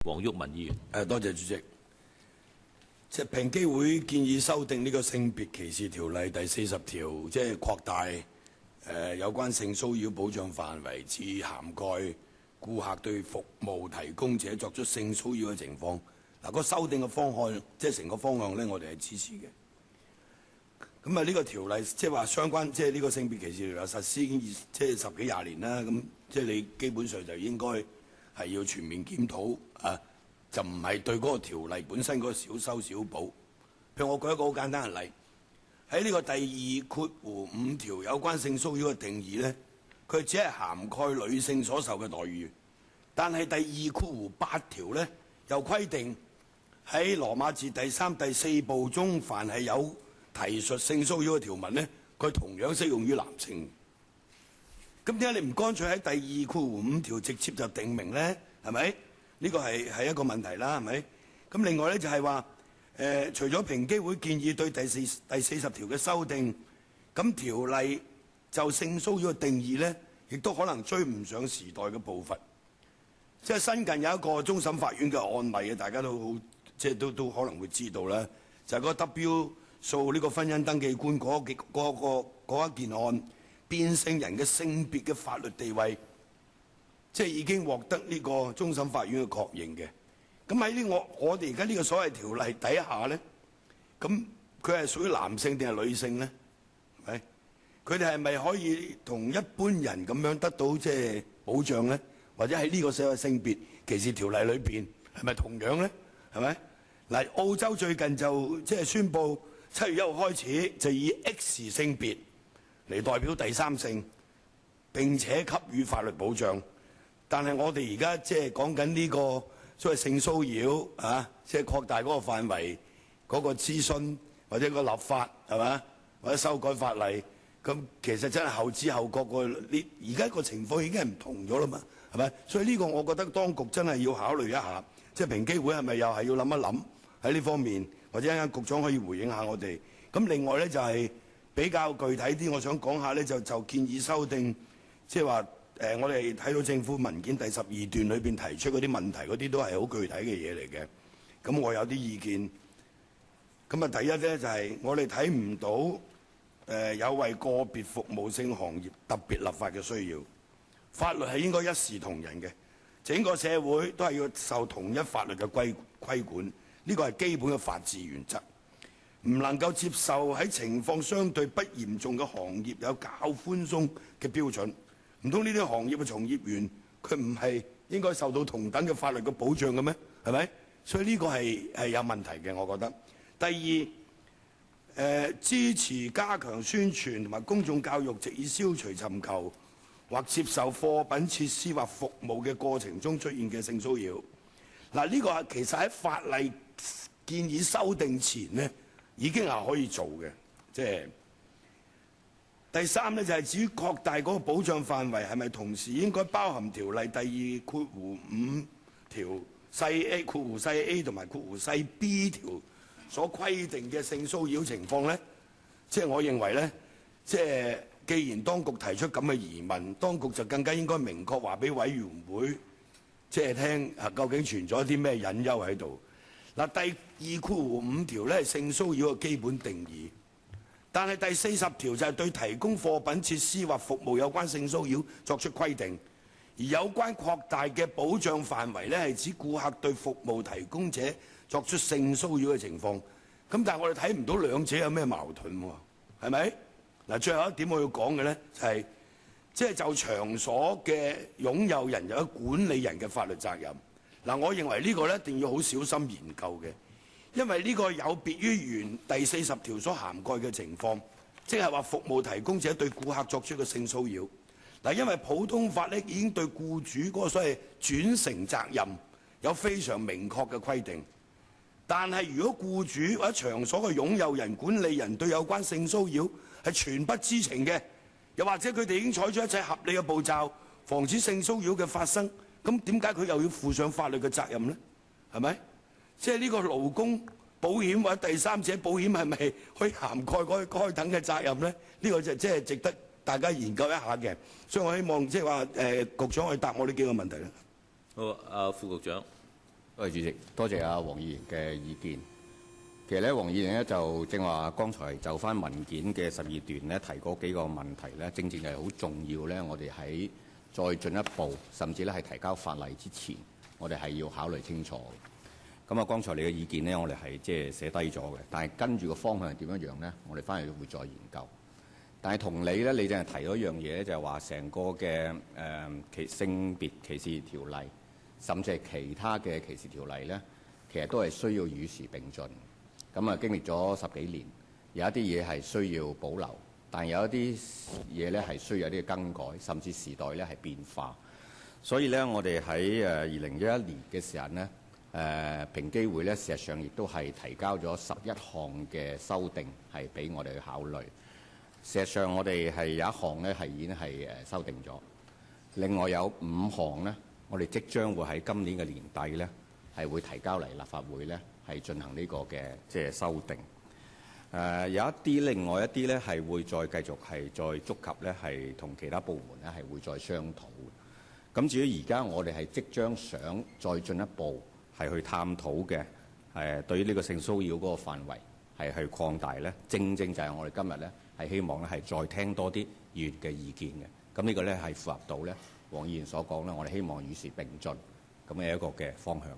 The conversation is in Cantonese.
黃毓民議員。多謝主席。即係平機會建議修訂呢個性別歧視條例第40條，即係擴大有關性騷擾保障範圍，至涵蓋顧客對服務提供者作出性騷擾嘅情況。嗱，個修訂嘅方案，即係成個方向咧，我哋係支持嘅。咁啊，呢個條例即係話相關，即係呢個性別歧視條例實施已經即係10幾20年啦。咁即係你基本上就應該係要全面檢討啊。就唔係對嗰個條例本身嗰個小修小補。譬如我舉一個好簡單嘅例，喺呢個第2括弧5條有關性騷擾嘅定義呢，佢只係涵蓋女性所受嘅待遇，但係第2括弧8條呢，又規定喺羅馬字第3、第4部中，凡係有提述性騷擾嘅條文呢，佢同樣適用於男性。咁點解你唔乾脆喺第2括弧5條直接就定明呢？係咪？呢個係一個問題啦，係咪？咁另外咧就係話，除咗平機會建議對第40條嘅修訂，咁條例就性騷擾嘅定義咧，亦都可能追唔上時代嘅步伐。即係新近有一個終審法院嘅案例嘅，大家都好，即係都可能會知道啦，就係嗰個 W 訴呢個婚姻登記官嗰一件案，變性人嘅性別嘅法律地位。即係已經獲得呢個終審法院嘅確認嘅。咁喺我哋而家呢個所謂條例底下咧，咁佢係屬於男性定係女性咧？係咪？佢哋係咪可以同一般人咁樣得到即係保障咧？或者喺呢個所謂性別歧視條例裏邊係咪同樣咧？係咪？嗱，澳洲最近就即係宣布7月1號開始就以 X 性別嚟代表第三性，並且給予法律保障。但係我哋而家即係講緊呢個所謂性騷擾啊，即係擴大嗰個範圍、嗰個諮詢或者個立法係嘛，或者修改法例，咁其實真係後知後覺個呢。而家個情況已經係唔同咗啦嘛，係咪？所以呢個我覺得當局真係要考慮一下，即係平機會係咪又係要諗一諗喺呢方面，或者一陣局長可以回應下我哋。咁另外咧就係比較具體啲，我想講下咧就建議修訂，即係話。我哋睇到政府文件第12段裏邊提出嗰啲問題，嗰啲都係好具體嘅嘢嚟嘅。咁我有啲意見。咁啊，第一咧就係我哋睇唔到有為個別服務性行業特別立法嘅需要。法律係應該一視同仁嘅，整個社會都係要受同一法律嘅規管。呢個係基本嘅法治原則，唔能夠接受喺情況相對不嚴重嘅行業有較寬鬆嘅標準。唔通呢啲行業嘅從業員佢唔係應該受到同等嘅法律嘅保障嘅咩？係咪？所以呢個係有問題嘅，我覺得。第二，支持加強宣傳同埋公眾教育，藉以消除尋求或接受貨品、設施或服務嘅過程中出現嘅性騷擾。嗱，呢個其實喺法例建議修訂前呢已經係可以做嘅，即係。第三咧就係至於擴大嗰個保障範圍係咪同時應該包含條例第2括弧5條細 A 括弧細 A 同埋括弧細 B 條所規定嘅性騷擾情況咧？即係我認為咧，即係既然當局提出咁嘅疑問，當局就更加應該明確話俾委員會即係聽究竟存在啲咩隱憂喺度。嗱，第2括弧5條咧係性騷擾嘅基本定義。但係第40條就係對提供貨品、設施或服務有關性騷擾作出規定，而有關擴大嘅保障範圍咧係指顧客對服務提供者作出性騷擾嘅情況。咁但係我哋睇唔到兩者有咩矛盾喎？係咪？嗱，最後一點我要講嘅咧就係，即係就場所嘅擁有人有管理人嘅法律責任。嗱，我認為呢個咧一定要好小心研究嘅。因為呢個有別於原第40條所涵蓋嘅情況，即係話服務提供者對顧客作出嘅性騷擾。嗱，因為普通法咧已經對僱主嗰個所謂轉承責任有非常明確嘅規定，但係如果僱主或者場所嘅擁有人、管理人對有關性騷擾係全不知情嘅，又或者佢哋已經採取一切合理嘅步驟防止性騷擾嘅發生，咁點解佢又要負上法律嘅責任呢？係咪？即係呢個勞工保險或者第三者保險係咪可以涵蓋該等嘅責任呢？呢個就即係值得大家研究一下嘅。所以我希望即係話局長可以答我呢幾個問題啦。好，副局長。多謝主席，多謝阿黃議員嘅意見。其實咧，黃議員咧就正話剛才就翻文件嘅12段咧提嗰幾個問題咧，正正係好重要咧。我哋喺再進一步，甚至咧係提交法例之前，我哋係要考慮清楚。咁啊，剛才你嘅意見咧，我哋係即係寫低咗嘅，但係跟住個方向係點樣樣咧？我哋翻嚟會再研究。但係同理咧，你淨係提咗一樣嘢咧，就係話成個嘅性別歧視條例，甚至係其他嘅歧視條例咧，其實都係需要與時並進。咁啊，經歷咗10幾年，有一啲嘢係需要保留，但有一啲嘢咧係需要有啲更改，甚至時代咧係變化。所以咧，我哋喺2011年嘅時候咧，平機會咧事實上亦都係提交咗11項嘅修訂，係俾我哋去考慮。事實上，我哋係有一項咧係已經係修訂咗，另外有5項咧，我哋即將會喺今年嘅年底咧係會提交嚟立法會咧。係進行呢個嘅即係修訂。有一啲另外一啲咧係會再繼續係再觸及咧係同其他部門咧係會再商討嘅。咁至於而家我哋係即將想再進一步係去探討嘅對於呢個性騷擾嗰個範圍係去擴大咧，正正就係我哋今日咧係希望咧係再聽多啲議員嘅意見嘅。咁呢個咧係符合到咧黃議員所講咧，我哋希望與時並進咁嘅一個嘅方向。